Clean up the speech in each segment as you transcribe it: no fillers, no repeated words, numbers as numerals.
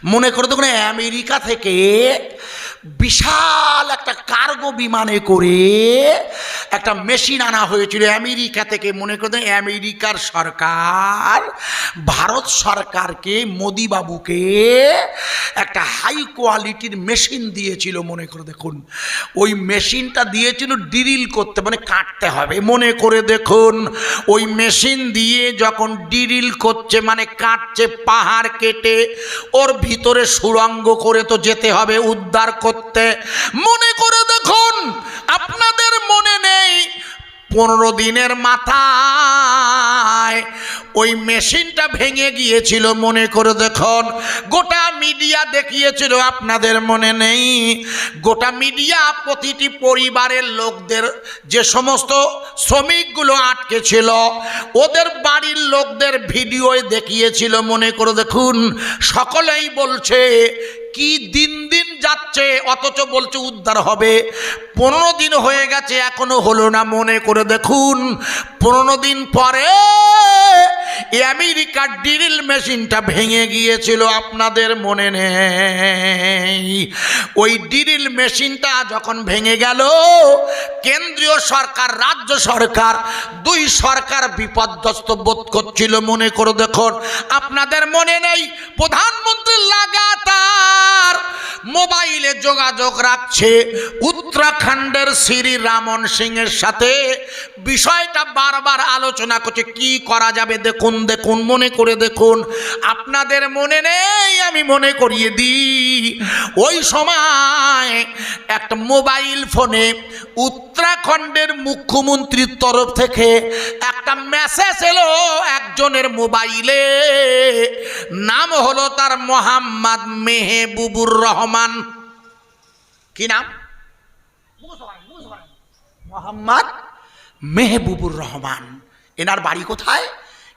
মনে করে দেখুন আমেরিকা থেকে বিশাল একটা কার্গো বিমানে করে একটা মেশিন আনা হয়েছিল আমেরিকা থেকে। মনে করে আমেরিকার সরকার ভারত সরকারকে, মোদি বাবুকে একটা হাই কোয়ালিটির মেশিন দিয়েছিল। মনে করে দেখুন ওই মেশিনটা দিয়েছিল ড্রিল করতে, মানে কাটতে হবে। মনে করে দেখুন ওই মেশিন দিয়ে যখন ড্রিল করছে, মানে কাটছে, পাহাড় কেটে ওর ভিতরে সুড়ঙ্গ করে তো যেতে হবে উদ্ধার করতে। মনে করে দেখুন আপনাদের মনে নেই 15 দিনের মাথায় ওই মেশিনটা ভেঙে গিয়েছিল। মনে করে দেখুন গোটা মিডিয়া দেখিয়েছিল, আপনাদের মনে নেই? গোটা মিডিয়া প্রতিটি পরিবারের লোকদের, যে সমস্ত শ্রমিকগুলো আটকে ছিল ওদের বাড়ির লোকদের ভিডিওয় দেখিয়েছিল। মনে করে দেখুন সকলেই বলছে কি দিন দিন যাচ্ছে, অথচ বলছে উদ্ধার হবে। 15 দিন হয়ে গেছে এখনো হলো না। মনে করে দেখুন 15 দিন পরে আমেরিকার ড্রিল মেশিনটা ভেঙে গিয়েছিল, আপনাদের মনে নেই? ওই ড্রিল মেশিনটা যখন ভেঙে গেল, কেন্দ্রীয় সরকার, রাজ্য সরকার, দুই সরকার বিপর্যস্ত বোধ করছিল। মনে করে দেখুন আপনাদের মনে নেই? প্রধানমন্ত্রী লাগাতার মোবাইলে যোগাযোগ রাখছে উত্তরাখণ্ডের শ্রী রামন সিং এর সাথে, বিষয়টা বারবার আলোচনা করছে কি করা যাবে। দেখুন দেখুন মনে করে দেখুন, আপনাদের মনে নেই? আমি মনে করিয়ে দিই, ওই সময় একটা মোবাইল ফোনে উত্তরাখণ্ডের মুখ্যমন্ত্রীর তরফ থেকে একটা মেসেজ এলো একজনের মোবাইলে। নাম হলো তার মোহাম্মদ মেহবুবুর রহমান। কি নাম? মোহাম্মদ মেহবুবুর রহমান। এনার বাড়ি কোথায়?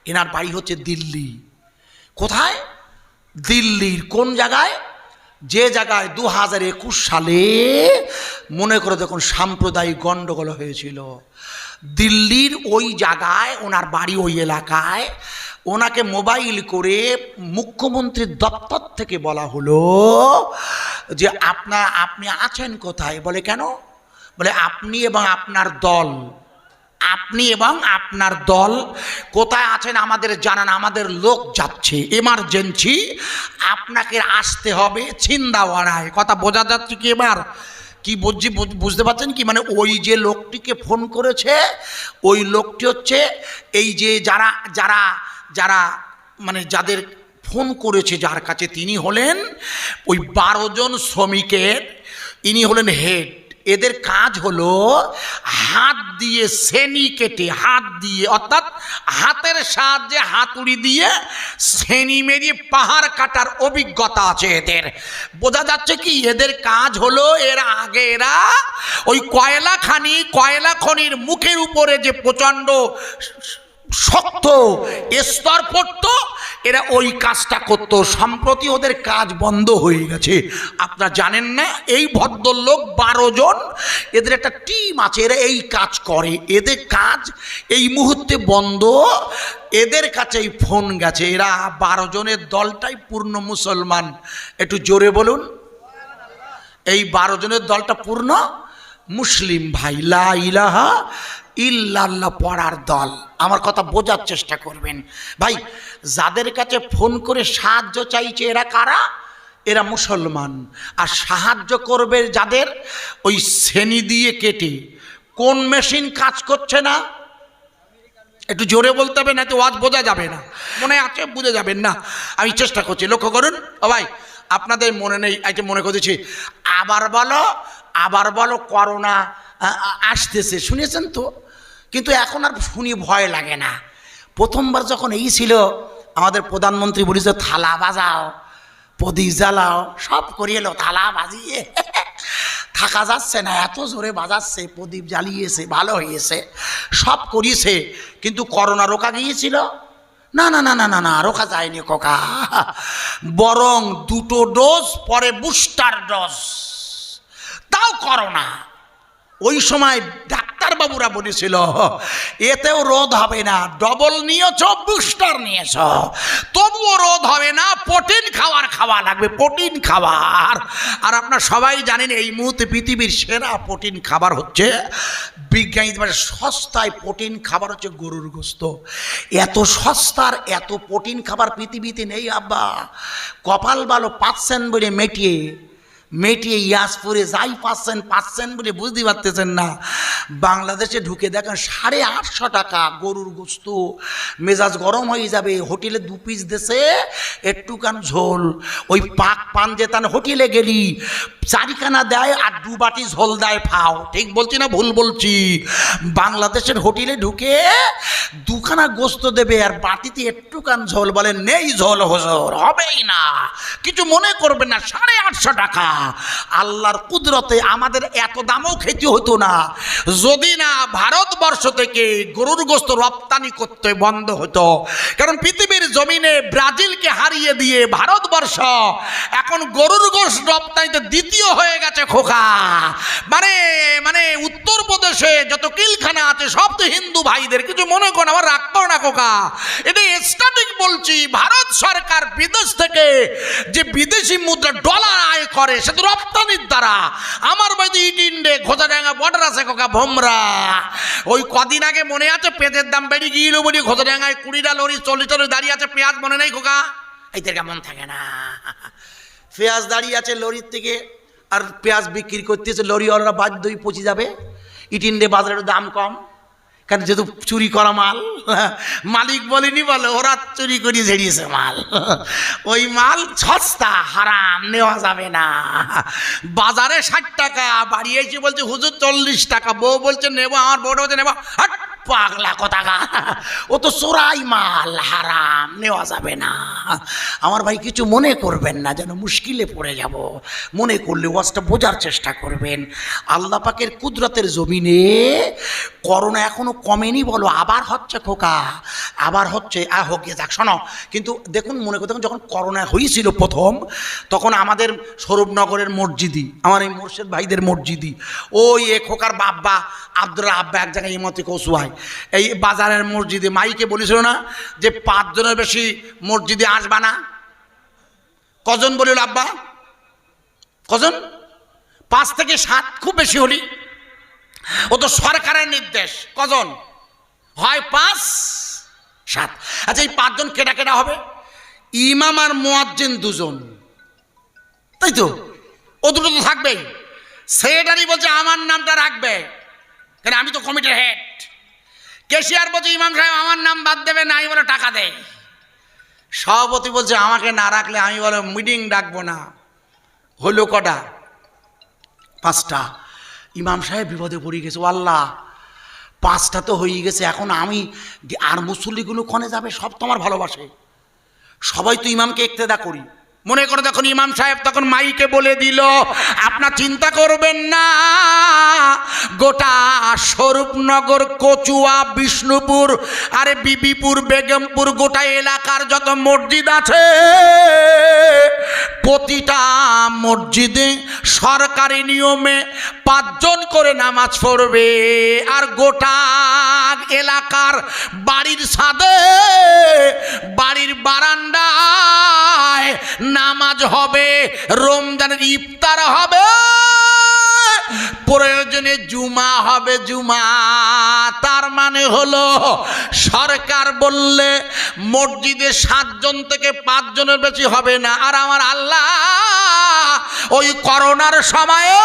এনার বাড়ি হচ্ছে দিল্লি। কোথায়? দিল্লির কোন জায়গায়? যে জায়গায় 2021 সালে মনে করে দেখুন সাম্প্রদায়িক গণ্ডগোল হয়েছিল, দিল্লির ওই জায়গায় ওনার বাড়ি, ওই এলাকায়। ওনাকে মোবাইল করে মুখ্যমন্ত্রীর দপ্তর থেকে বলা হলো যে আপনি আছেন কোথায়? বলে কেন? বলে আপনি এবং আপনার দল, আপনি এবং আপনার দল কোথায় আছেন আমাদের জানান, আমাদের লোক যাচ্ছে, এমার্জেন্সি, আপনাকে আসতে হবে ছিন্দাওয়াড়ায়। কথা বোঝা যাচ্ছে কি? এবার কি বলছি বুঝতে পারছেন কি? মানে ওই যে লোকটিকে ফোন করেছে, ওই লোকটি হচ্ছে এই যে যারা যারা যারা মানে যাদের ফোন করেছে, যার কাছে, তিনি হলেন ওই 12 জন শ্রমিকের, ইনি হলেন হেড। এদের কাজ হলো হাত দিয়ে শ্রেণী কেটে, হাত দিয়ে অর্থাৎ হাতের সাহায্যে হাতুড়ি দিয়ে শ্রেণী মেরিয়ে পাহাড় কাটার অভিজ্ঞতা আছে এদের। বোঝা যাচ্ছে কি? এদের কাজ হলো, এর আগে এরা ওই কয়লা খনির মুখের উপরে যে প্রচণ্ড শক্ত স্তর পড়তো, এরা ওই কাজটা করত। সম্প্রতি ওদের কাজ বন্ধ হয়ে গেছে। আপনারা জানেন না? এই ভদ্রলোক 12 জন, এদের একটা টিম আছে, এরা এই কাজ করে। এদের কাজ এই মুহূর্তে বন্ধ। এদের কাছেই ফোন গেছে। এরা 12 জনের দলটাই পূর্ণ মুসলমান। একটু জোরে বলুন। এই 12 জনের দলটা পূর্ণ মুসলিম ভাই, লা ইলাহা ইল্লাল্লাহ পড়ার দল। আমার কথা বোঝার চেষ্টা করবেন ভাই। যাদের কাছে ফোন করে সাহায্য চাইছে এরা কারা? এরা মুসলমান। আর সাহায্য করবে যাদের, ওই শ্রেণী দিয়ে কেটে। কোন মেশিন কাজ করছে না? একটু জোরে বলতে হবে, না তো ওয়াজ বোঝা যাবে না। মনে আছে? বুঝে যাবেন না। আমি চেষ্টা করছি, লক্ষ্য করুন। ও ভাই আপনাদের মনে নেই? আজকে মনে করেছি আবার বলো করোনা আসতেছে, শুনেছেন তো? কিন্তু এখন আর শুনি ভয় লাগে না। প্রথমবার যখন এই ছিল, আমাদের প্রধানমন্ত্রী বলেছে থালা বাজাও, প্রদীপ জ্বালাও, সব করিয়ে এলো। থালা বাজিয়ে থাকা যাচ্ছে না, এত জোরে বাজাচ্ছে, প্রদীপ জ্বালিয়েছে, ভালো হয়েছে, সব করিয়েছে। কিন্তু করোনা রোকা গিয়েছিল? না না না না না না, রোকা যায়নি কোকা। বরং 2টো ডোজ পরে বুস্টার ডোজ, তাও করোনা। ওই সময় ডাক্তারবাবুরা বলেছিল এতেও রোধ হবে না, ডবল নিয়েছ বুস্টার নিয়েছ তবুও রোধ হবে না, প্রোটিন খাওয়া লাগবে, প্রোটিন খাবার। আর আপনারা সবাই জানেন এই মুহূর্তে পৃথিবীর সেরা প্রোটিন খাবার হচ্ছে, বিজ্ঞানী সস্তায় প্রোটিন খাবার হচ্ছে গরুর গোস্ত। এত সস্তার এত প্রোটিন খাবার পৃথিবীতে নেই আব্বা। কপাল ভালো পাচ্ছেন বলে মেটিয়ে ইয়াসপুরে যাই পাচ্ছেন বলে বুঝতে পারতেছেন না। বাংলাদেশে ঢুকে দেখেন 850 টাকা গরুর গোস্ত, মেজাজ গরম হয়ে যাবে। হোটেলে 2 পিস দেশে একটুখান ঝোল, ওই পাক পান যেতান হোটেলে গেলি 4খানা দেয় আর 2 বাটি ঝোল দেয় ফাও। ঠিক বলছি না ভুল বলছি? বাংলাদেশের হোটেলে ঢুকে 2খানা গোস্ত দেবে আর বাটিতে একটুখান ঝোল, বলে নেই ঝোল হুজুর, হবেই না, কিছু মনে করবেন না। 850 টাকা। আল্লাহর কুদরতে আমাদের এত দামও খেতে হতো না যদি না ভারতবর্ষ থেকে গরুর গোস্ত রপ্তানি করতে বন্ধ হতো। কারণ পৃথিবীর জমিনে ব্রাজিলকে হারিয়ে দিয়ে ভারতবর্ষ এখন গরুর গোস্ত রপ্তানিতে দ্বিতীয় হয়ে গেছে খোকা। মানে উত্তরপ্রদেশে যত কিলখানা আছে সব তো হিন্দু ভাইদের, কিছু মনে করো আমার রাগ করো না খোকা, এটা স্ট্যাটিক বলছি। ভারত সরকার বিদেশ থেকে যে বিদেশি মুদ্রা ডলার আয় করে সে তো রপ্তানির দ্বারা। আমার বাড়িতে ইটিন্ডে ঘোষাডাঙ্গা বর্ডার আছে খোকা, ভোমরা। ওই কদিন আগে মনে আছে পেঁয়াজের দাম বেড়ে গিয়েছিল বলি ঘোষাডাঙ্গায় 20টা লরি 40 লরি দাঁড়িয়ে আছে পেঁয়াজ, মনে নেই খোকা? এইদের কেমন থাকে না, পেঁয়াজ দাঁড়িয়ে আছে লরির থেকে আর পেঁয়াজ বিক্রি করতেছে, লরিওয়ালারা বাধ্যই পচে যাবে। ইটিন্ডে বাজারের দাম কম, কেন যেহেতু চুরি করা মাল, মালিক বলেনি, বলে ওরা চুরি করে ঝেড়িয়েছে মাল, ওই মাল সস্তা, হারাম, নেওয়া যাবে না। বাজারে 60 টাকা, বাড়ি এসে বলছে হুজুর 40 টাকা। বউ বলছে নেবো, আমার বউটা বলছে নেবো। হাট পাগলা কোথাকা, ও তো চোরাই মাল, হারাম, নেওয়া যাবে না। আমার ভাই কিছু মনে করবেন না, যেন মুশকিলে পড়ে যাব, মনে করলে ওয়াজটা বোঝার চেষ্টা করবেন। আল্লাহ পাকের কুদরতের জমিনে করোনা এখনো কমেনি বলো, আবার হচ্ছে খোকা, আবার হচ্ছে। হোক গিয়ে যাক, শোনো। কিন্তু দেখুন, মনে করতে যখন করোনা হয়েছিল প্রথম, তখন আমাদের স্বরূপনগরের মসজিদি, আমার এই মোর্শেদ ভাইদের মসজিদি, ওই এ খোকার বাব্বা আব্দুর আব্বা এক জায়গায় ইমতি কৌসুয়ায় এই বাজারের মসজিদে মাইকে বলেছিল না যে 5 জনের বেশি মসজিদে আসবা না। কজন বলিল আব্বা? কজন? 5 থেকে 7, খুব বেশি হলি। ও তো সরকারের নির্দেশ। কজন হয়? 5, 7। আচ্ছা, এই 5 জন কেটা কেটা হবে? ইমাম আর মুয়াজ্জিন 2 জন, তাই তো? ও দুটো তো থাকবেই। সেক্রেটারি বলছে আমার নামটা রাখবে, কেন আমি তো কমিটির হেড। ক্যাশিয়ার বলছে ইমাম সাহেব আমার নাম বাদ দেবে না, আমি বলে টাকা দেয়। সভাপতি বলছে আমাকে না রাখলে আমি বলে মিটিং ডাকবো না। হলো কটা? 5টা। ইমাম সাহেব বিপদে পড়ে গেছে, ও আল্লাহ, 5টা তো হয়ে গেছে, এখন আমি আর মুসল্লিগুলো ক্ষণে যাবে, সব তো আমার ভালোবাসে, সবাই তো ইমামকে ইক্তেদা করি। মনে করে যখন ইমাম সাহেব তখন মাইকে বলে দিল, আপনার চিন্তা করবেন না, গোটা স্বরূপনগর, কচুয়া, বিষ্ণুপুর, আরে বিবিপুর, বেগমপুর, গোটা এলাকার যত মসজিদ আছে প্রতিটা মসজিদে সরকারি নিয়মে 5 জন করে নামাজ পড়বে। আর গোটা এলাকার বাড়ির ছাদে, বাড়ির বারান্দায় নামাজ হবে, রমজানের ইফতার হবে, প্রয়োজনে জুমা হবে, জুমা। তার মানে হলো সরকার বললে মসজিদে 7 জন থেকে 5 জনের বেশি হবে না। আর আমার আল্লাহ ওই করোনার সময়ে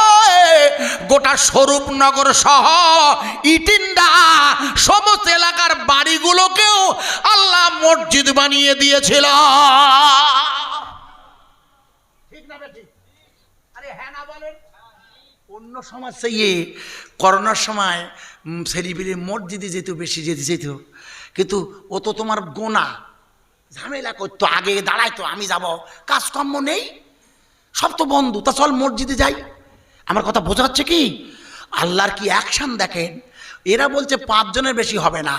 গোটা স্বরূপনগর সহ ইটিন্ডা সমস্ত এলাকার বাড়িগুলোকেও আল্লাহ মসজিদ বানিয়ে দিয়েছিল। ঠিক না বেঠিক? আরে হ্যাঁ না বলেন। অন্য সমাজ থেকে করোনার সময় ছেলেপিলে মসজিদে যেত, বেশি যেত, কিন্তু ও তো তোমার গোনা ঝামেলা করতো, আগে দাঁড়াইতো, আমি যাব, কাজকর্ম নেই, সব তো বন্ধ, তা চল মসজিদে যাই। আমার কথা বোঝা যাচ্ছে কি? আল্লাহর কি অ্যাকশন দেখেন। এরা বলছে 5 জনের বেশি হবে না,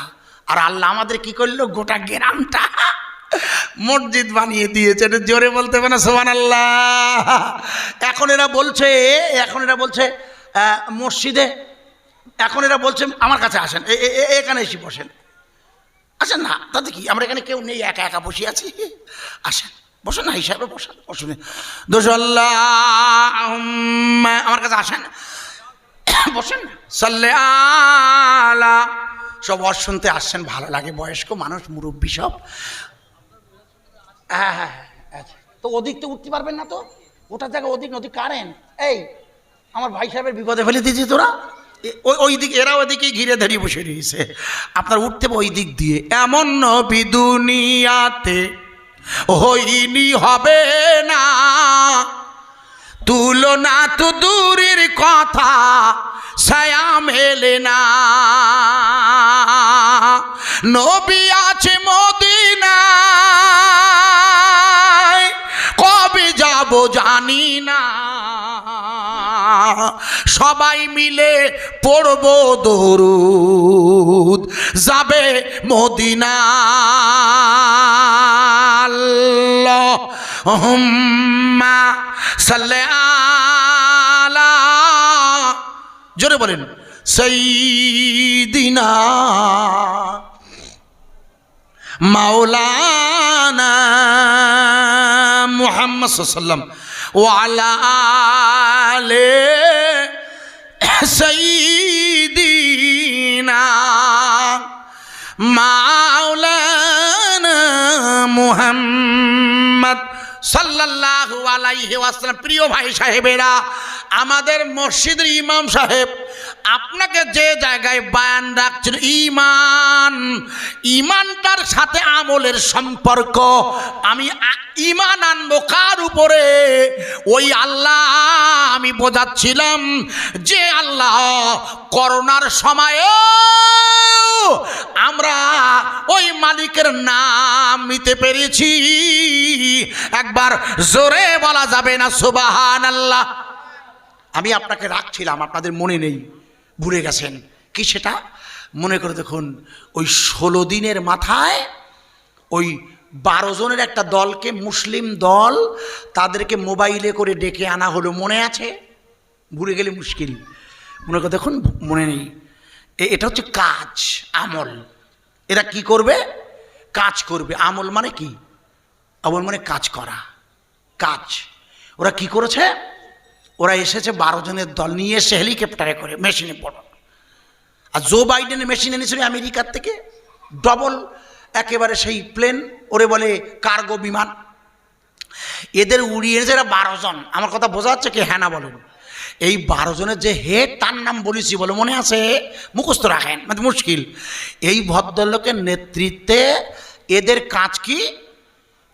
আর আল্লাহ আমাদের কি করলো, গোটা গ্রামটা মসজিদ বানিয়ে দিয়েছে। জোরে বলতে হবে না সুবহানাল্লাহ। এখন এরা বলছে মসজিদে এখন এরা বলছে আমার কাছে আসেন, এখানে এসে বসেন। আসেন না, তাতে কি, আমরা এখানে কেউ নেই, একা একা বসে আছি। আসেন, বসেন না, হিসাবে বসেন, বসুন। দোষাল্লাহ, আমার কাছে আসেন, বসেন না। সাল্লে আলা, সব ওয়াজ শুনতে আসছেন, ভালো লাগে, বয়স্ক মানুষ, মুরব্বী সব। হ্যাঁ হ্যাঁ আচ্ছা, তো ওদিক তো উঠতে পারবেন না, তো ওটার জায়গায় ওদিক নদী কারেন্ট। এই আমার ভাই সাহেবের বিপদে ফেলে দিয়েছি তোরা, ওই দিক, এরা ওদিকে ঘিরে দাঁড়িয়ে বসে রয়েছে, আপনার উঠতে ওই দিক দিয়ে। এমন নবী দুনিয়াতে হইনি, হবে না, তুলনা তো দূরের কথা, ছায়া মেলে না। নবী আছে মদিনায়, কবে যাব জানি না, সবাই মিলে পড়ব দরুদ, যাবে মদিনা। আল্লাহুম্মা সাল্লি আলা, জোরে বলেন, সাইয়্যিদিনা মাওলানা মুহাম্মদ সাল্লাল্লাহু আলাইহি ওয়াসাল্লাম ওয়া আলা আলি সাইয়্যিদিনা মাওলানা মুহাম্মদ সাল্লাল্লাহু আলাইহি ওয়াসাল্লাম। প্রিয় ভাই সাহেবেরা, আমাদের মসজিদের ইমাম সাহেব আপনাকে যে জায়গায় বায়ান রাখছেন, ইমানটার সাথে আমলের সম্পর্ক। আমি ইমান আনবো কার উপরে? ওই আল্লাহ আমি বোঝাচ্ছিলাম যে আল্লাহ করোনার সময়ে আমরা ওই মালিকের নাম নিতে পেরেছি। একবার জোরে বলা যাবে না সুবহানাল্লাহ? আমি আপনাকে রাখছিলাম, আপনাদের মনে নেই, ভুলে গেছেন কি সেটা? মনে করে দেখুন, ওই 16 দিনের মাথায় ওই 12 জনের একটা দলকে, মুসলিম দল, তাদেরকে মোবাইলে করে ডেকে আনা হলো, মনে আছে? ভুলে গেলে মুশকিল। মনে করে দেখুন, মনে নেই। এটা হচ্ছে কাজ, আমল। এরা কি করবে? কাজ করবে। আমল মানে কি? আমল মানে কাজ করা, কাজ। ওরা কি করেছে? ওরা এসেছে 12 জনের দল নিয়ে এসে হেলিকপ্টারে করে, মেশিনে পড়ো। আর জো বাইডেনের মেশিন এনেছিল আমেরিকার থেকে, ডবল একেবারে সেই প্লেন, ওরে বলে কার্গো বিমান। এদের উড়িয়েছে এরা 12 জন। আমার কথা বোঝা যাচ্ছে কি? হ্যাঁ না বলেন? এই 12 জনের যে হেড, তার নাম বলেছি, বলে মনে আছে? মুখস্থ রাখেন, মানে মুশকিল। এই ভদ্রলোকের নেতৃত্বে এদের কাজ কি?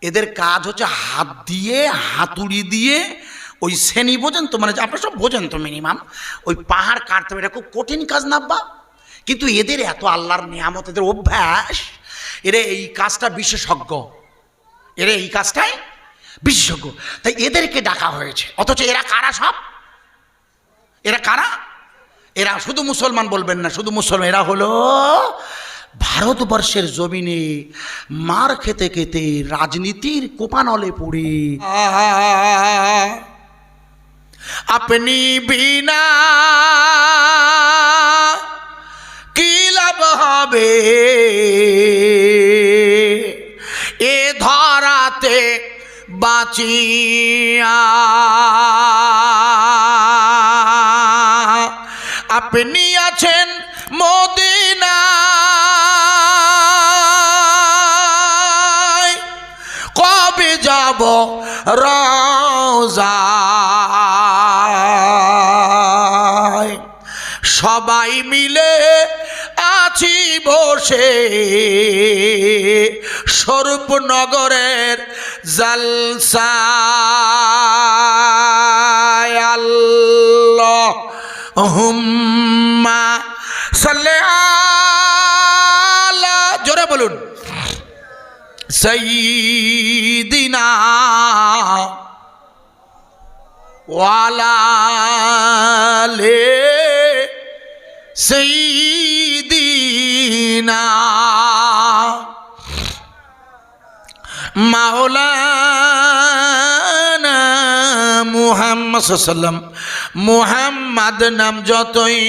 এদের কাজ হচ্ছে হাত দিয়ে, হাতুড়ি দিয়ে, ওই শ্রেণী বোঝেন তো, মানে আপনারা সব বোঝেন তো মিনিমাম, ওই পাহাড় কাটতে হবে। এটা খুব কঠিন কাজ নাব্বা, কিন্তু এদের এত আল্লাহর নিয়ামত, এদের অভ্যাস, এরা এই কাজটা বিশেষজ্ঞ, এরা এই কাজটাই বিশেষজ্ঞ, তাই এদেরকে ডাকা হয়েছে। অথচ এরা কারা? সব এরা কারা? এরা শুধু মুসলমান বলবেন না, শুধু মুসলমান, এরা হলো ভারতবর্ষের জমিনে মার খেতে খেতে, রাজনীতির কোপানলে পড়ে, আপনি বিনা কি লাভ হবে এ ধরাতে বাঁচিয়া, আপনি আছেন মদিনায়, কবে যাব রওজায়, সবাই মিলে আছি বসে স্বরূপনগরের জলসায়। আল্লাহুম্মা সাল্লি আলা, জোরে বলুন, সাইয়্যিদিনা ওয়া আলা আলি সাইয়্যিদিনা মাওলানা মুহাম্মদ সাল্লাম মুহাম্মদ নাম যতই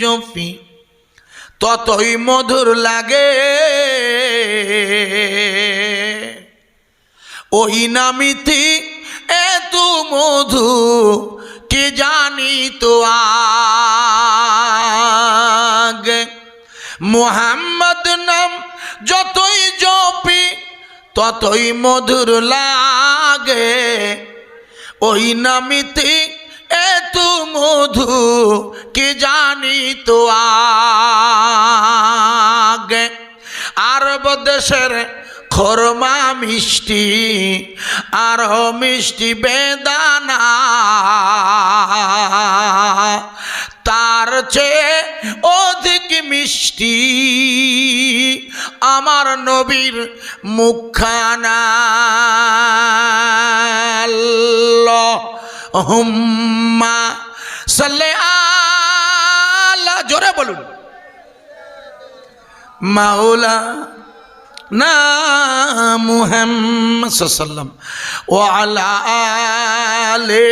জপি ততই মধুর লাগে, ওই নামিতি এত মধু কে জানি তো আগে। মুহাম্মদ নাম যতই জপি ততই মধুর লাগে, ওই নামিতে এত মধু কে জানি তো আগে। আরব দেশের খরমা মিষ্টি আর মিষ্টি বেদানা, তার চেয়ে অধিক মিষ্টি আমার নবীর মুখখানা। আল্লাহুম্মা সাল্লি আলা, জোরে বলুন, মাওলানা মুহাম্মদ সাল্লাল্লাহু ওয়া আলা আলি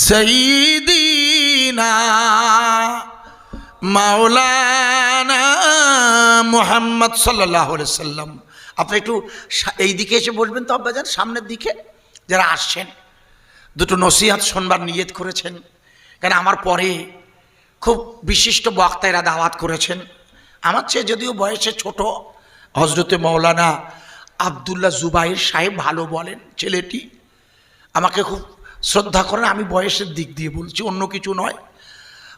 সাইয়্যিদিনা মাওলানা মুহাম্মদ সাল্লাল্লাহু আলাইহি সাল্লাম। আপনি একটু এই দিকে এসে বসবেন তো আব্বাজান, সামনের দিকে যারা আসছেন দুটো নসিহত শুনবার নিয়ত করেছেন, কারণ আমার পরে খুব বিশিষ্ট বক্তা এরা দাওয়াত করেছেন, আমার চেয়ে যদিও বয়সে ছোট, হজরতে মৌলানা আবদুল্লাহ জুবাইর সাহেব ভালো বলেন, ছেলেটি আমাকে খুব শ্রদ্ধা করেন, আমি বয়সের দিক দিয়ে বলছি, অন্য কিছু নয়।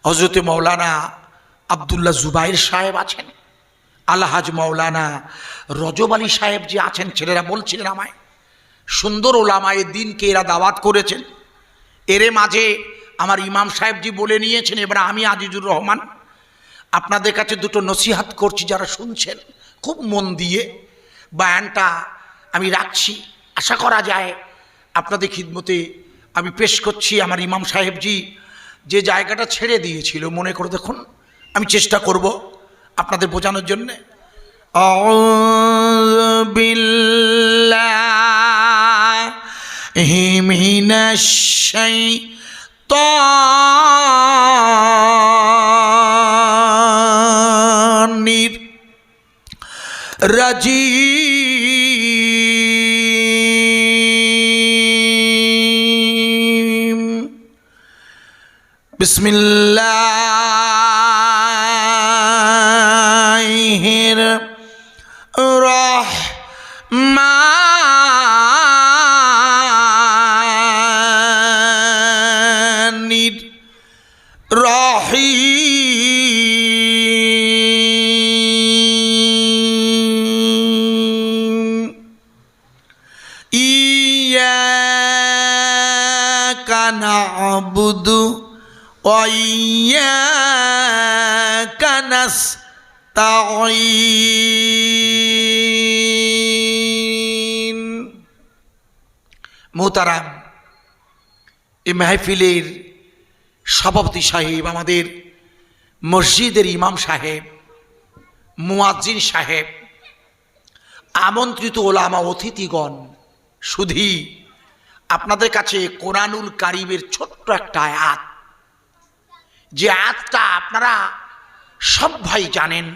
হজরতে মৌলানা আবদুল্লাহ জুবাইর সাহেব আছেন, আলহাজ মৌলানা রজব আলী সাহেব যে আছেন, ছেলেরা বলছিলেন আমায়, সুন্দর ওলামায়ে দিনকে এরা দাওয়াত করেছেন। এর মাঝে আমার ইমাম সাহেবজি বলে নিয়েছেন, এবার আমি আজিজুর রহমান আপনাদের কাছে দুটো নসিহাত করছি, যারা শুনছেন খুব মন দিয়ে বয়ানটা আমি রাখছি, আশা করা যায় আপনাদের খিদমতে আমি পেশ করছি। আমার ইমাম সাহেবজি যে জায়গাটা ছেড়ে দিয়েছিল, মনে করে দেখুন, আমি চেষ্টা করব আপনাদের বোঝানোর জন্যে। আউযু বিল্লাহি মিনাশ শাইতানির রাজিম। বিসমিল্লাহির রহমানির রহিম। ইয়াকা না'বুদু ওয়া ইয়াকা নাস্তাঈন। মোহতারাম, এই মাহফিলের সভাপতি সাহেব, আমাদের মসজিদের ইমাম সাহেব, মুয়াজ্জিন সাহেব, আমন্ত্রিত ওলামা অতিথিগণ, শুধু আপনাদের কাছে কোরআনুল কারীমের ছোট্ট একটা আয়াত, যে আয়াতটা আপনারা সব ভাই জানেন,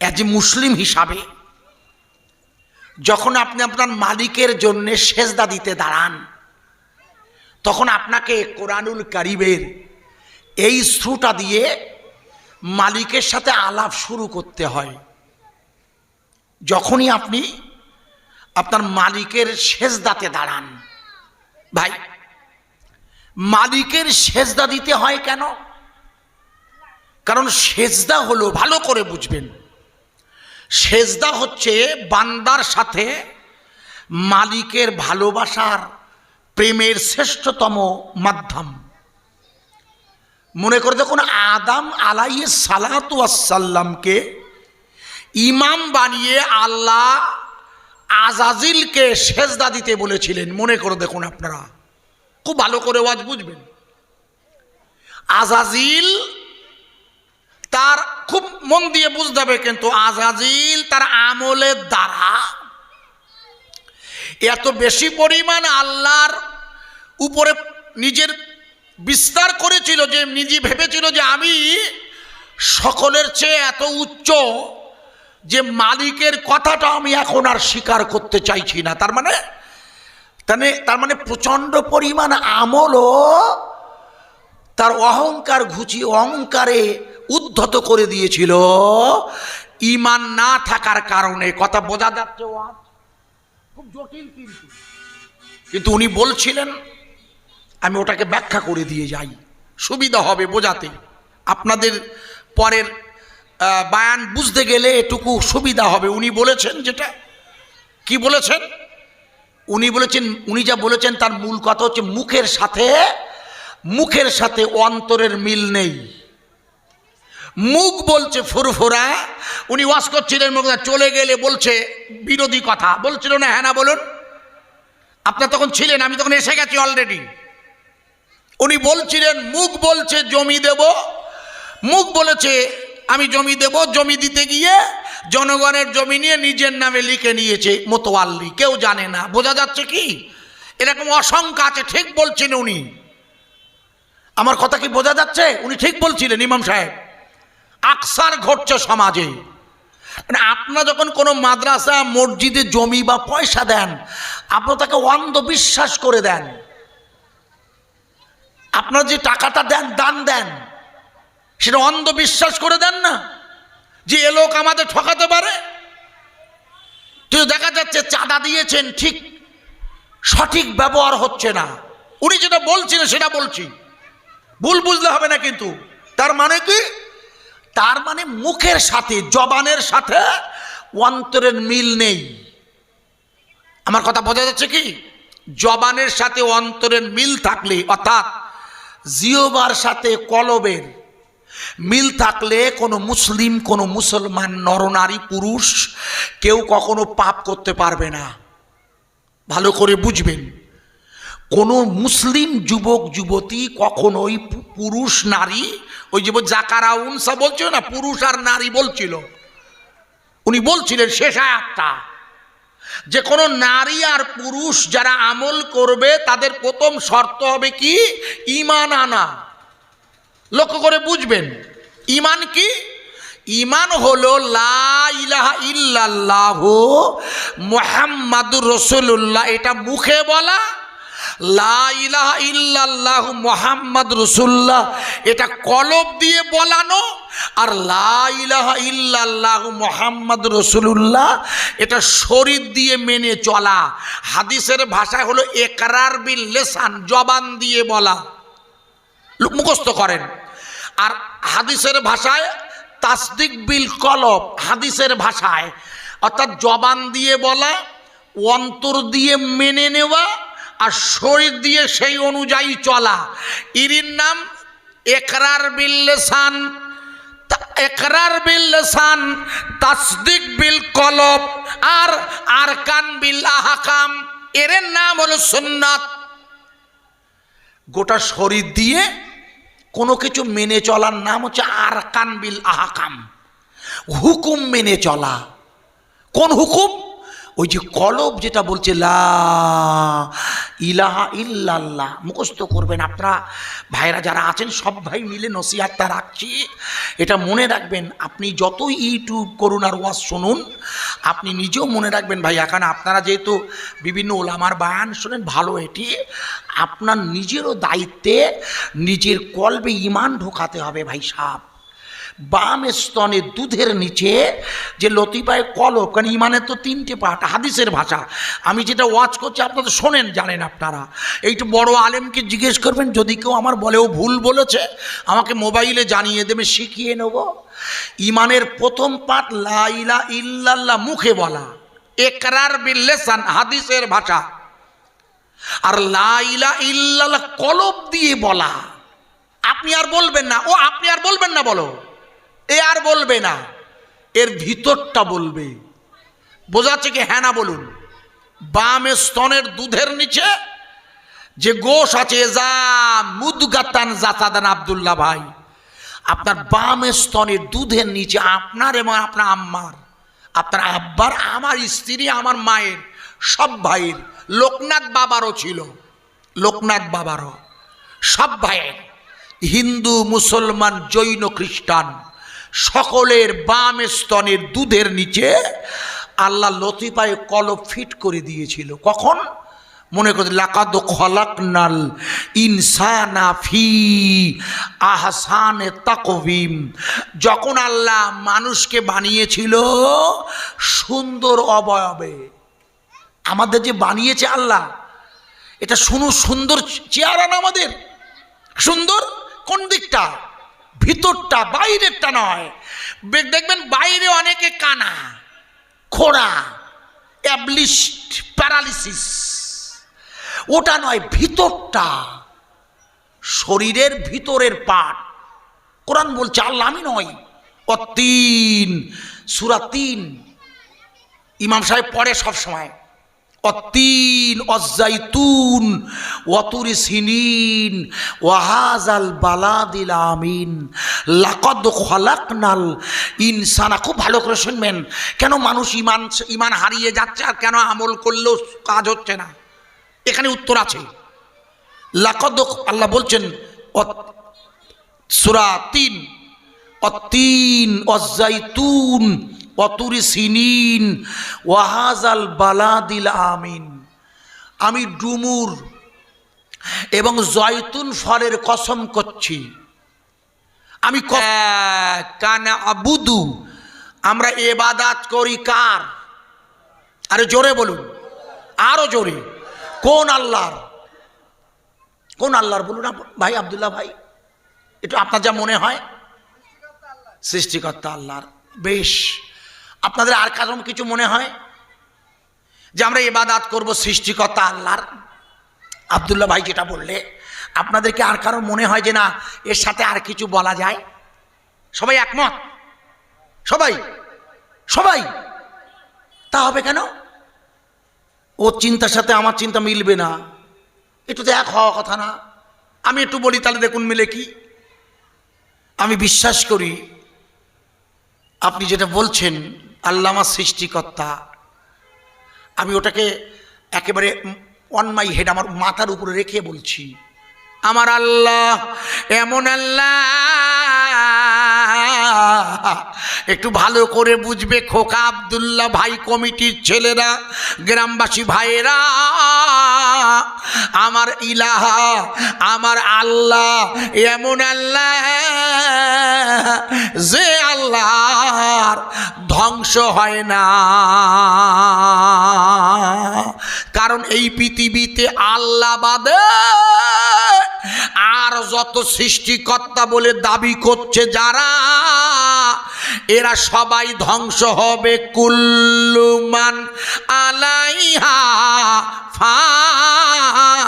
এজ এ মুসলিম হিসাবে যখন আপনি আপনার মালিকের জন্য সেজদা দিতে দাঁড়ান, তখন আপনাকে কোরআনুল কারীমের এই শ্রুটা দিয়ে মালিকের সাথে আলাপ শুরু করতে হয়। যখনই আপনি আপনার মালিকের সেজদাতে দাঁড়ান, ভাই মালিকের সেজদা দিতে হয় কেন? কারণ সেজদা হলো, ভালো করে বুঝবেন, সেজদা হচ্ছে বান্দার সাথে মালিকের ভালোবাসার প্রেমের শ্রেষ্ঠতম মাধ্যম। মনে করে দেখুন, আদম আলাইহিস সালাতু ওয়াস সালামকে ইমাম বানিয়ে আল্লাহ আজাজিলকে সেজদা দিতে বলেছিলেন। মনে করে দেখুন, আপনারা খুব ভালো করে ওয়াজ বুঝবেন। আজাজিল তার, খুব মন দিয়ে বুঝতে হবে, কিন্তু আজাজিল তার আমলের দ্বারা এত বেশি পরিমাণ আল্লাহর উপরে নিজের বিস্তার করেছিল যে নিজে ভেবেছিল যে আমি সকলের চেয়ে এত উচ্চ যে মালিকের কথাটা আমি এখন আর স্বীকার করতে চাইছি না। তার মানে প্রচণ্ড পরিমাণ আমলও তার অহংকার ঘুচিয়ে অহংকারে উদ্ধত করে দিয়েছিল ঈমান না থাকার কারণে। কথা বোঝা যাচ্ছে? খুব জটিল, কিন্তু উনি বলছিলেন, আমি ওটাকে ব্যাখ্যা করে দিয়ে যাই, সুবিধা হবে বোঝাতে। আপনাদের পরের বায়ান বুঝতে গেলে এটুকু সুবিধা হবে। উনি বলেছেন যেটা, কি বলেছেন? উনি যা বলেছেন তার মূল কথা হচ্ছে মুখের সাথে অন্তরের মিল নেই। মুখ বলছে ফুরফুরা, উনি ওয়াজ করছিলেন, চলে গেলে বলছে বিরোধী কথা বলছিল না। হ্যাঁ না বলুন, আপনার তখন ছিলেন, আমি তখন এসে গেছি অলরেডি। উনি বলছিলেন মুখ বলছে জমি দেব, মুখ বলেছে আমি জমি দেব, জমি দিতে গিয়ে জনগণের জমি নিয়ে নিজের নামে লিখে নিয়েছে মোতোয়াল্লি, কেউ জানে না। বোঝা যাচ্ছে কি? এরকম অসংখ্য আছে। ঠিক বলছেন উনি, আমার কথা কি বোঝা যাচ্ছে? উনি ঠিক বলছিলেন ইমাম সাহেব। আকসার ঘটছে সমাজে। মানে আপনারা যখন কোনো মাদ্রাসা মসজিদে জমি বা পয়সা দেন, আপনারা তাকে অন্ধবিশ্বাস করে দেন। আপনারা যে টাকাটা দেন, দান দেন, সেটা অন্ধবিশ্বাস করে দেন না যে এ লোক আমাদের ঠকাতে পারে। কিন্তু দেখা যাচ্ছে চাঁদা দিয়েছেন, ঠিক সঠিক ব্যবহার হচ্ছে না। উনি যেটা বলছিলেন সেটা বলছি, ভুল বুঝলে হবে না। কিন্তু তার মানে কি? তার মানে মুখের সাথে জবানের সাথে অন্তরের মিল নেই। আমার কথা বোঝা যাচ্ছে কি? জবানের সাথে অন্তরের মিল থাকলে, অর্থাৎ জিহ্বার সাথে কলবের মিল থাকলে কোনো মুসলিম, কোনো মুসলমান, নরনারী, পুরুষ কেউ কখনো পাপ করতে পারবে না। ভালো করে বুঝবেন, কোনো মুসলিম যুবক যুবতী কখনোই পুরুষ নারী, ওই যে জাকারা উনসা বলছিল না, পুরুষ আর নারী বলছিল, উনি বলছিলেন শেষ আয়াতটা, যে কোনো নারী আর পুরুষ যারা আমল করবে তাদের প্রথম শর্ত হবে কি? ঈমান আনা। লক্ষ্য করে বুঝবেন, ঈমান কি? ঈমান হলো লা ইলাহা ইল্লাল্লাহু মুহাম্মাদুর রাসূলুল্লাহ, এটা মুখে বলা। লা ইলাহা ইল্লাল্লাহু মুহাম্মাদুর রাসূলুল্লাহ এটা কলব দিয়ে বলানো। আর লা ইলাহা ইল্লাল্লাহু মুহাম্মাদুর রাসূলুল্লাহ এটা শরীর দিয়ে মেনে চলা। হাদিসের ভাষায় হলো ইকরার বিল লিসান, জবান দিয়ে বলা, মুখস্থ করেন। আর হাদিসের ভাষায় তাসদিক বিল কলব, হাদিসের ভাষায় অর্থাৎ জবান দিয়ে বলা, অন্তর দিয়ে মেনে নেওয়া, আর শরীর দিয়ে সেই অনুযায়ী চলা। এর নাম ইকরার বিল লিসান, ইকরার বিল লিসান, তাসদিক বিল কলব, আর আরকান বিল আহকাম, এর নাম হলো সুন্নাত। গোটা শরীর দিয়ে কোনো কিছু মেনে চলার নাম হচ্ছে আরকান বিল আহকাম, হুকুম মেনে চলা। কোন হুকুম? ওই যে কলব যেটা বলছে লা ইলাহা ইল্লাল্লাহ, মুখস্থ করবেন আপনারা ভাইরা যারা আছেন, সব ভাই মিলে নসিহতটা রাখছি, এটা মনে রাখবেন। আপনি যতই ইউটিউব করুন আর ওয়াজ শুনুন, আপনি নিজেও মনে রাখবেন ভাই, এখানে আপনারা যেহেতু বিভিন্ন ওলামার বায়ান শোনেন, ভালো, এটি আপনার নিজেরও দায়িত্বে নিজের কলবে ঈমান ঢোকাতে হবে ভাই সাহেব। বাম স্তনে দুধের নিচে যে লতিফায় কলব, কারণ ইমানের তো 3টে পার্ট, হাদিসের ভাষা। আমি যেটা ওয়াজ করছি আপনারা শোনেন, জানেন আপনারা। এইটু বড় আলেমকে জিজ্ঞেস করবেন, যদি কেউ আমার বলেও ভুল বলেছে আমাকে মোবাইলে জানিয়ে দেবে, শিখিয়ে নেব। ইমানের প্রথম পার্ট লা ইলাহা ইল্লাল্লাহ, মুখে বলা, ইকরার বিল লিসান, হাদিসের ভাষা। আর লা ইলাহা ইল্লাল্লাহ কলব দিয়ে বলা। আপনি আর বলবেন না, ও আপনি আর বলবেন না, বলো, এ আর বলবে না, এর ভিতরটা বলবে। বোঝাচ্ছে কি? হ্যাঁ না বলুন। বাম স্তনের দুধের নিচে যে গোশ আছে, যা মুদগাতান জাসাদান, আব্দুল্লাহ ভাই, আপনার বাম স্তনের দুধের নিচে আপনার এবং আপনার আম্মার, আপনার আব্বার, আমার স্ত্রী, আমার মায়ের সব ভাইয়ের, লোকনাথ বাবারও ছিল, লোকনাথ বাবারও সব ভাইয়ের, হিন্দু মুসলমান জৈন খ্রিস্টান সকলের বাম স্তনের দুধের নিচে আল্লাহ লতিফায় কলব ফিট করে দিয়েছিল। কখন? মনে করতে লাকাদ খলাকনাল ইনসানা ফি আহসানে তাকওয়িম, যখন আল্লাহ মানুষকে বানিয়েছিল সুন্দর অবয়বে। আমাদের যে বানিয়েছে আল্লাহ, এটা সুন্দর চেহারা না আমাদের? সুন্দর কোন দিকটা? ভিতরটা, বাইরেরটা নয়। দেখবেন বাইরে অনেকে কানা, খোড়া, অ্যাবলিশড, প্যারালিসিস, ওটা নয়, ভিতরটা, শরীরের ভিতরের পার্ট। কোরআন বলছে, আল্লাহ আমি নয়। অতীন, সূরা ৩ ইমাম সাহেব পড়ে সব সময়, অতীন অজাইতুন ওয়াতুরি সিনিন ওয়াহাজাল বালাদিল আমিন লাকাদ খলাকনাল ইনসানা। খুব ভালো করে শুনবেন, কেন মানুষ ইমান হারিয়ে যাচ্ছে আর কেন আমল করলেও কাজ হচ্ছে না? এখানে উত্তর আছে। লাকাদ, আল্লাহ বলছেন সূরা ৩, অতীন অজাইতুন ওয়াতুরি সিনিন ওয়াহাজাল বালাদিল আমিন। আমি ডুমুর এবং জয়তুন ফলের কসম করছি। আমি কানা আবুদু, আমরা ইবাদত করি কার? আরে জোরে বলুন, আরো জোরে। কোন আল্লাহর? কোন আল্লাহর বলুন ভাই আব্দুল্লাহ ভাই, একটু আপনার যা মনে হয়। সৃষ্টিকর্তা আল্লাহর। বেশ, আপনাদের আর কারণ কিছু মনে হয় যে আমরা ইবাদত করব সৃষ্টিকর্তা আল্লাহর? আব্দুল্লাহ ভাই যেটা বললে, আপনাদেরকে আর কারণ মনে হয় যে না এর সাথে আর কিছু বলা যায়? সবাই একমত? সবাই সবাই তা হবে কেন? ওর চিন্তার সাথে আমার চিন্তা মিলবে না, একটু তো এক হওয়া কথা না? আমি একটু বলি তাহলে দেখুন মিলে কি। আমি বিশ্বাস করি আপনি যেটা বলছেন আল্লাহ আমার সৃষ্টিকর্তা, আমি ওটাকে একেবারে অন মাই হেড, আমার মাথার উপরে রেখে বলছি, আমার আল্লাহ এমন আল্লাহ। একটু ভালো করে বুঝবে খোকা আব্দুল্লাহ ভাই, কমিটির ছেলেরা, গ্রামবাসী ভাইয়েরা, আমার ইলাহা, আমার আল্লাহ এমন আল্লাহ যে আল্লাহর ধ্বংস হয় না। কারণ এই পৃথিবীতে আল্লাহ বাদে আর যত সৃষ্টিকর্তা বলে দাবি করছে যারা, এরা সবাই ধ্বংস হবে। কুল্লু মান আলাইহা ফান।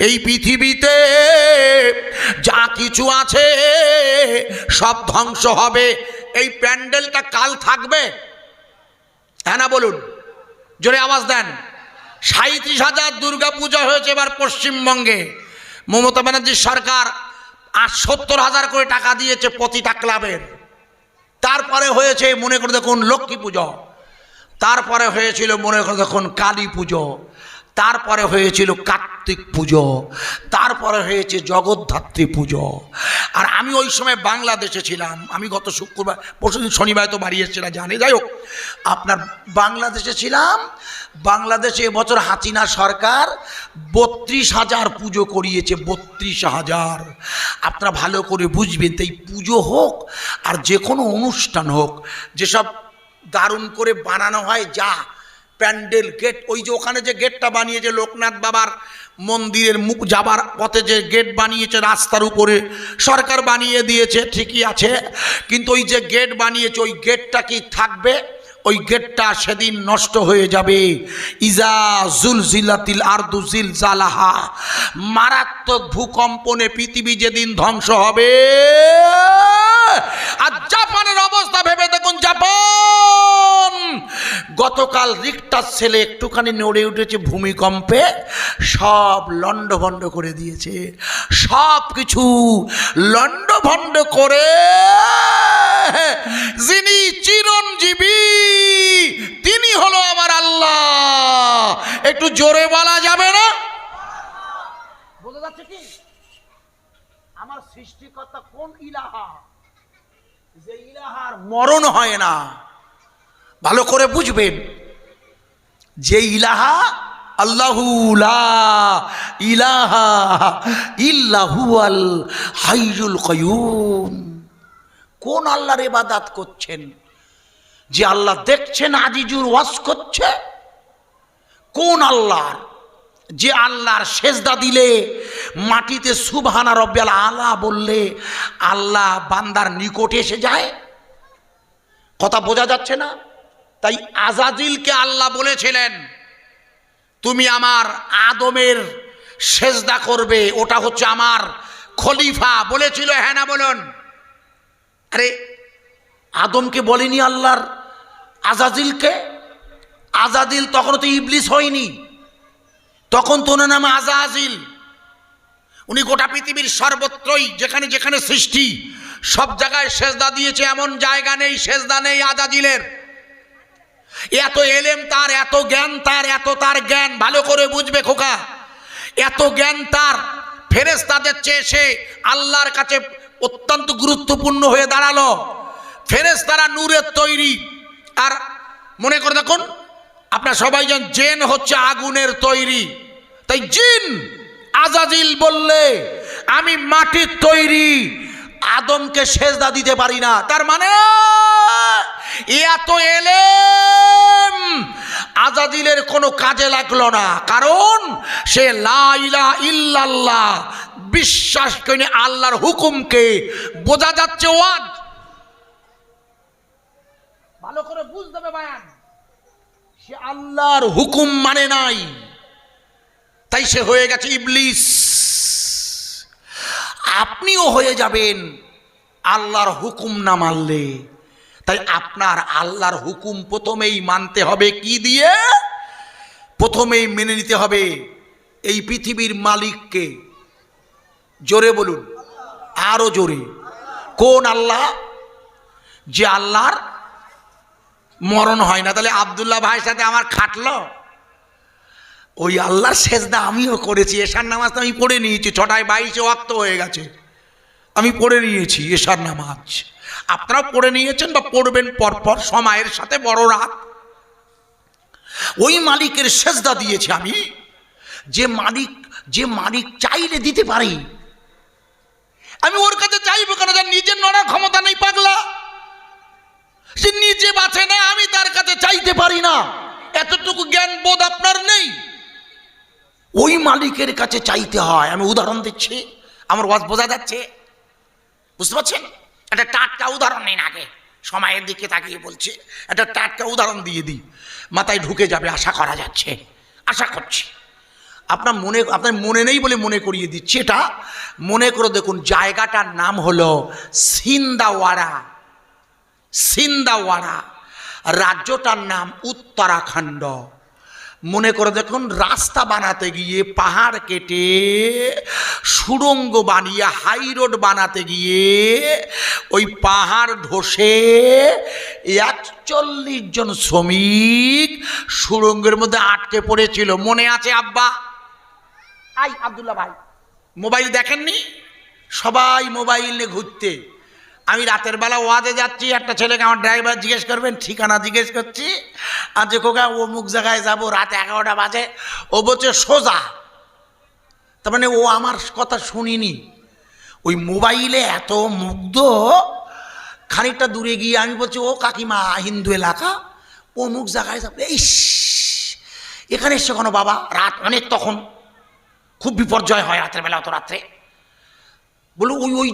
এই পৃথিবীতে যা কিছু আছে সব ধ্বংস হবে। এই প্যান্ডেলটা কাল থাকবে? হ্যাঁ না বলুন, জোরে আওয়াজ দেন। 37,000 দুর্গা পূজা হয়েছে এবার পশ্চিমবঙ্গে। মমতা ব্যানার্জির সরকার 70,000 করে টাকা দিয়েছে প্রতিটা ক্লাবের। তারপরে হয়েছে মনে করে দেখুন লক্ষ্মী পুজো, তারপরে হয়েছিল মনে করে দেখুন কালী পুজো, তারপরে হয়েছিল কার্তিক পুজো, তারপরে হয়েছে জগদ্ধাত্রী পুজো। আর আমি ওই সময় বাংলাদেশে ছিলাম। আমি গত শুক্রবার, পরশুদিন শনিবার তো বাড়ি এসেছিলাম জানি, যাই হোক আপনার বাংলাদেশে ছিলাম। বাংলাদেশে এবছর হাসিনা সরকার 32,000 পুজো করিয়েছে, 32,000। আপনারা ভালো করে বুঝবেন, তাই পুজো হোক আর যে কোনো অনুষ্ঠান হোক, যেসব দারুণ করে বানানো হয়, যা প্যান্ডেল, গেট, ওই যে ওখানে যে গেটটা বানিয়েছে লোকনাথ বাবার মন্দিরের মুখ যাবার পথে যে গেট বানিয়েছে রাস্তার উপরে, সরকার বানিয়ে দিয়েছে ঠিকই আছে, কিন্তু ওই যে গেট বানিয়েছে ওই গেটটা কি থাকবে? ওই গেটটা সেদিন নষ্ট হয়ে যাবে। ইজা জুলজিলাতিল আরদু জিলজালাহা, মারাত্মক ভূকম্পনে পৃথিবী যেদিন ধ্বংস হবে। আর জাপানের অবস্থা ভেবে দেখুন, জাপান গতকাল রিক্টার ছেলে একটুখানি নড়ে উঠেছে ভূমিকম্পে, সব লণ্ডভণ্ড করে দিয়েছে, সব কিছু লণ্ডভণ্ড করে যিনি চিরঞ্জীবী তিনি হলো আমার আল্লাহ। একটু জোরে বলা যাবে না? বোঝা যাচ্ছে কি আমার সৃষ্টিকর্তা কোন ইলাহা, যে ইলাহার মরণ হয় না। ভালো করে বুঝবেন, যে ইলাহা আল্লাহু লা ইলাহা ইল্লা হুয়াল হাইয়ুল কাইয়ুম। কোন আল্লাহর ইবাদত করছেন? যে আল্লাহ দেখছেন আজিজুর ওয়াজ করছে। কোন আল্লাহর? যে আল্লাহর সেজদা দিলে মাটিতে সুবহানা রব্বিয়াল আলা বললে আল্লাহ বান্দার নিকটে এসে যায়। কথা বোঝা যাচ্ছে না? তাই আজাজিলকে আল্লাহ বলেছিলেন তুমি আমার আদমের সেজদা করবে, ওটা হচ্ছে আমার খলিফা। বলেছিল হ্যাঁ না বলুন? আরে আদমকে বলেনি আল্লাহর আজাজিলকে? আজাজিল তখন তো ইবলিস হয়নি, তখন তো ওনার নাম আজাজিল। উনি গোটা পৃথিবীর সর্বত্রই যেখানে যেখানে সৃষ্টি সব জায়গায় সেজদা দিয়েছে, এমন জায়গা নেই সেজদা নেই আজাজিলের। এত এলেম তার, এত জ্ঞান তার, এত তার জ্ঞান, ভালো করে বুঝবে খোকা, এত জ্ঞান তার ফেরেশতাদের চেয়ে সে আল্লাহর কাছে অত্যন্ত গুরুত্বপূর্ণ হয়ে দাঁড়ালো। ফেরেশতারা নূরের তৈরি, আর মনে করে দেখুন আপনারা সবাই জানেন জিন হচ্ছে আগুনের তৈরি। তাই জিন আজাজিল বললে আমি মাটির তৈরি, আদমকে সেজদা দিতে পারি না। তার মানে এত এলেম আজাজিলের কোনো কাজে লাগলো না, কারণ সে লা ইলাহা ইল্লাল্লাহ বিশ্বাস করে আল্লাহর হুকুমকে। বোঝা যাচ্ছে ওয়াজ? ভালো করে বুঝতে হবে বায়ান। সে আল্লাহর হুকুম মানে নাই, তাই সে হয়ে গেছে ইবলিস। আপনিও হয়ে যাবেন আল্লাহর হুকুম না মানলে। তাই আপনার আল্লাহর হুকুম প্রথমেই মানতে হবে। কি দিয়ে? প্রথমেই মেনে নিতে হবে এই পৃথিবীর মালিককে। জোরে বলুন, আরো জোরে। কোন আল্লাহ? যে আল্লাহর মরণ হয় না। তাহলে আব্দুল্লাহ ভাইয়ের সাথে আমার খাটলো, ওই আল্লাহর সেজদা আমিও করেছি। এশার নামাজ আমি পড়ে নিয়েছি, 6টায় 22 ওয়াক্ত হয়ে গেছে, আমি পড়ে নিয়েছি এশার নামাজ। আপনারা পড়ে নিয়েছেন বা পড়বেন পরপর সময়ের সাথে, বড় রাত। ওই মালিকের সেজদা দিয়েছি আমি, যে মালিক চাইলে দিতে পারি। আমি ওর কাছে চাইবো কেন? যার নিজের নড়ার ক্ষমতা নেই পাগলা, সে নিজে বাঁচে না, আমি তার কাছে চাইতে পারি না। এতটুকু জ্ঞান বোধ আপনার নেই। ওই মালিকের কাছে চাইতে হয়। আমি উদাহরণ দিচ্ছি, আমার ওয়াজ বোঝা যাচ্ছে? বুঝতে পারছেন? একটা টাটকা উদাহরণ নিন, আগে সময়ের দিকে তাকিয়ে বলছি, একটা টাটকা উদাহরণ দিয়ে দিই, মাথায় ঢুকে যাবে আশা করা যাচ্ছে, আশা করছি। আপনার মনে নেই বলে মনে করিয়ে দিচ্ছি। এটা মনে করে দেখুন, জায়গাটার নাম হলো সিন্দাওয়াড়া। সিন্দাওয়াড়া রাজ্যটার নাম উত্তরাখণ্ড। মনে করে দেখুন, রাস্তা বানাতে গিয়ে পাহাড় কেটে সুড়ঙ্গ বানিয়ে হাই রোড বানাতে গিয়ে ওই পাহাড় ধসে 41 জন শ্রমিক সুড়ঙ্গের মধ্যে আটকে পড়েছিল। মনে আছে আব্বা? আই আব্দুল্লাহ ভাই, মোবাইল দেখেননি? সবাই মোবাইল নিয়ে ঘুরতে। আমি রাতের বেলা ওয়াজে যাচ্ছি, একটা ছেলেকে আমার ড্রাইভার জিজ্ঞেস করবেন, ঠিকানা জিজ্ঞেস করছি, আর যে কোকা অমুক জায়গায় যাবো, রাত 11টা বাজে। ও বলছে সোজা। তার মানে ও আমার কথা শুনিনি। ওই মোবাইলে এত মুগ্ধ, খানিকটা দূরে গিয়ে আমি বলছি, ও কাকিমা হিন্দু এলাকা, অমুক জায়গায় যাবো। ইস, এখানে এসছে কোনো বাবা? রাত অনেক, তখন খুব বিপর্যয় হয় রাতের বেলা, অত রাত্রে। বলো ওই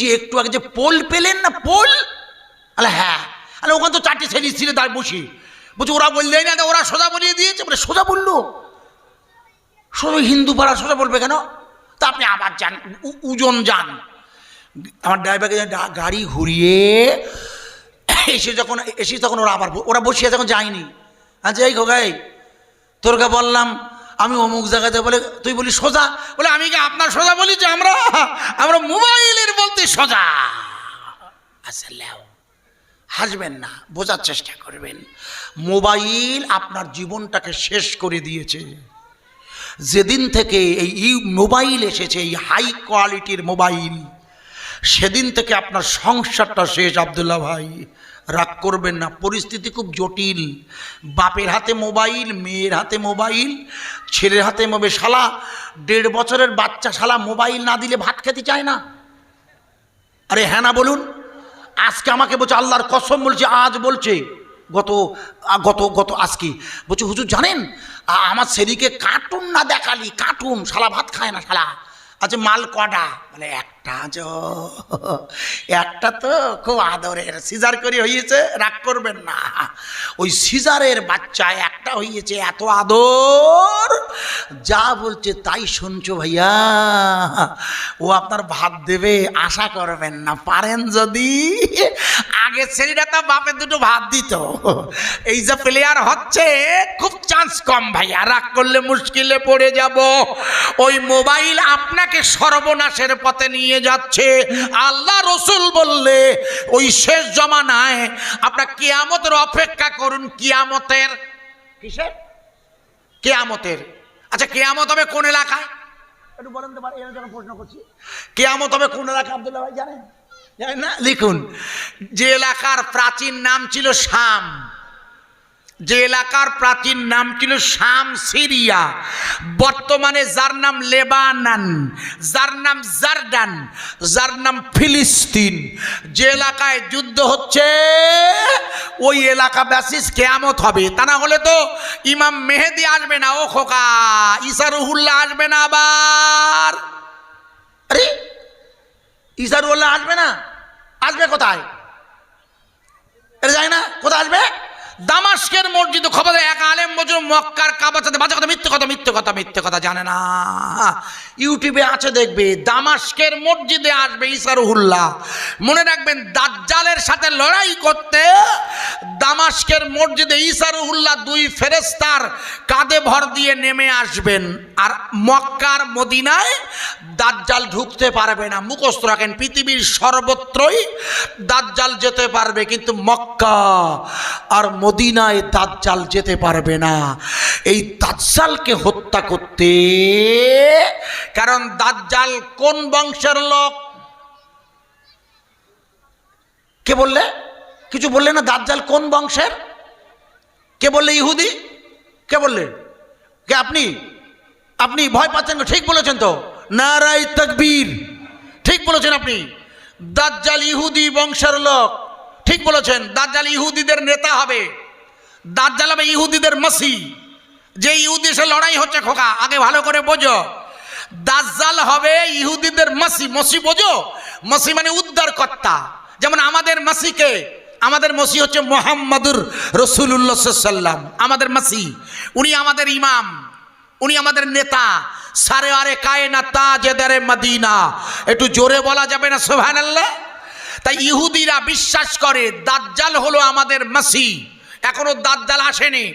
যে একটু আগে যে পোল পেলেন না, পোল? আলে হ্যাঁ। আলে ওখানে তো 4টে ছেলে ছিল তাই বসি। বলছি ওরা বললেই না, ওরা সোজা বলিয়ে দিয়েছে। বলে সোজা বললো? সোজা হিন্দু পাড়া সোজা বলবে কেন? তা আপনি আবার যান, উজন যান। আমার ড্রাইভারকে গাড়ি ঘুরিয়ে এসে তখন ওরা আবার ওরা বসিয়ে যখন যায়নি, আচ্ছা এই খোকাই তোরকে বললাম আমি অমুক জায়গাতে, বলে তুই বলি সোজা, বলে আমি কি আপনার সোজা বলি যে আমরা মোবাইলের বলতে সোজা। আচ্ছা লেও, হাসবেন না, বোঝার চেষ্টা করবেন। মোবাইল আপনার জীবনটাকে শেষ করে দিয়েছে। যেদিন থেকে এই মোবাইল এসেছে, এই হাই কোয়ালিটির মোবাইল, সেদিন থেকে আপনার সংসারটা শেষ। আব্দুল্লাহ ভাই রাগ করবেন না, পরিস্থিতি খুব জটিল। বাপের হাতে মোবাইল, মেয়ের হাতে মোবাইল, ছেলের হাতে মোবাইল। শালা 1.5 বছরের বাচ্চা শালা মোবাইল না দিলে ভাত খেতে চায় না। আরে হ্যাঁ না বলুন। আজকে আমাকে বলছে, আল্লাহর কসম বলছে, আজ বলছে, গত গত গত আজকে বলছে হুজুর জানেন আমার ছেলেকে কার্টুন না দেখালি, কার্টুন শালা ভাত খায় না শালা। আচ্ছা মাল কটা? বলে একটা। একটা তো খুব আদরের, সিজার করে হয়েছে, রাগ করবেন না। ওই সিজারের বাচ্চা একটা হয়েছে, এত আদর, যা বলছে তাই শুনছো ভাইয়া। ও আপনার ভাত দেবে আশা করবেন না। পারেন যদি আগে ছেলেটা তো বাপে দুটো ভাত দিত। এই যে প্লেয়ার হচ্ছে খুব চান্স কম ভাইয়া, রাগ করলে মুশকিলে পড়ে যাব। ওই মোবাইল আপনাকে সর্বনাশের পথে নিয়ে যাচ্ছে। আল্লাহ রসুল বললে ওই শেষ জমানায় আপনার কিয়ামতের অপেক্ষা করুন। কিয়ামতের কিসের? কিয়ামতের। আচ্ছা কিয়ামত হবে কোন এলাকায় একটু বলেন তো, এর জন্য প্রশ্ন করছি। কিয়ামত হবে কোন এলাকা আব্দুল্লাহ ভাই জানেন? জানেন না? লিখুন। যে এলাকার প্রাচীন নাম ছিল শাম, যে এলাকার প্রাচীন নাম ছিল শাম, সিরিয়া, বর্তমানে যার নাম লেবানন, যার নাম জর্ডান, যার নাম ফিলিস্তিন, যে এলাকায় যুদ্ধ হচ্ছে ওই এলাকা ব্যাসিস কিয়ামত হবে। তা না হলে তো ইমাম মেহেদি আসবে না, ও খোকা, ঈসা রুহুল্লাহ আসবে না আবার। আরে ঈসা রুহুল্লাহ আসবে না? আসবে কোথায়? এটা জানি না কোথায় আসবে। দামাস্কের মসজিদে খবর এক আলেম মজুর মক্কার কাবার সাথে বাজে কথা, মিথ্যে কথা, মিথ্যে কথা, মিথ্যে কথা, জানে না। ইউটিউবে আছে দেখবে, দামাস্কের মসজিদে আসবে ঈসা রুহুল্লাহ। মনে রাখবেন দাজ্জালের সাথে লড়াই করতে দামাস্কের মসজিদে ঈসা রুহুল্লাহ 2 ফেরেশতার কাঁধে ভর দিয়ে নেমে আসবেন। আর মক্কার মদিনায় দাজ্জাল ঢুকতে পারবে না। মুখস্থ রাখেন, পৃথিবীর সর্বত্রই দাজ্জাল যেতে পারবে, কিন্তু মক্কা আর মদিনায় দাজ্জাল যেতে পারবে না। এই দাজ্জালকে হত্যা করতে, কারণ দাজ্জাল কোন বংশের লোক? কে বললে? কিছু বললে না। দাজ্জাল কোন বংশের? কে বললে? ইহুদি। কে বললে? কে? আপনি? আপনি ভয় পাচ্ছেন? ঠিক বলেছেন তো, নারায়ে তাকবীর, ঠিক বলেছেন আপনি। দাজ্জাল ইহুদি বংশের লোক, ঠিক বলেছেন। দাজ্জাল ইহুদিদের নেতা হবে, দাজ্জাল হবে ইহুদিদের মাসি। যে ইহুদি সে লড়াই হচ্ছে খোকা, আগে ভালো করে বোঝো। দাজ্জাল হবে ইহুদিদের মাসি। মসি বোঝো? মসি মানে উদ্ধারকর্তা। যেমন আমাদের মাসিকে, আমাদের মসি হচ্ছে মুহাম্মাদুর রাসূলুল্লাহ সাল্লাল্লাহু আলাইহি ওয়াসাল্লাম, আমাদের মাসি। উনি আমাদের ইমাম, উনি আমাদের নেতা। সারে আরে কায়নাত তাজেদারে মদিনা। একটু জোরে বলা যাবে না সুবহানাল্লাহ? তাই ইহুদিরা বিশ্বাস করে দাজ্জাল হলো আমাদের মাসি। এখনো দাজ্জাল আসেনি।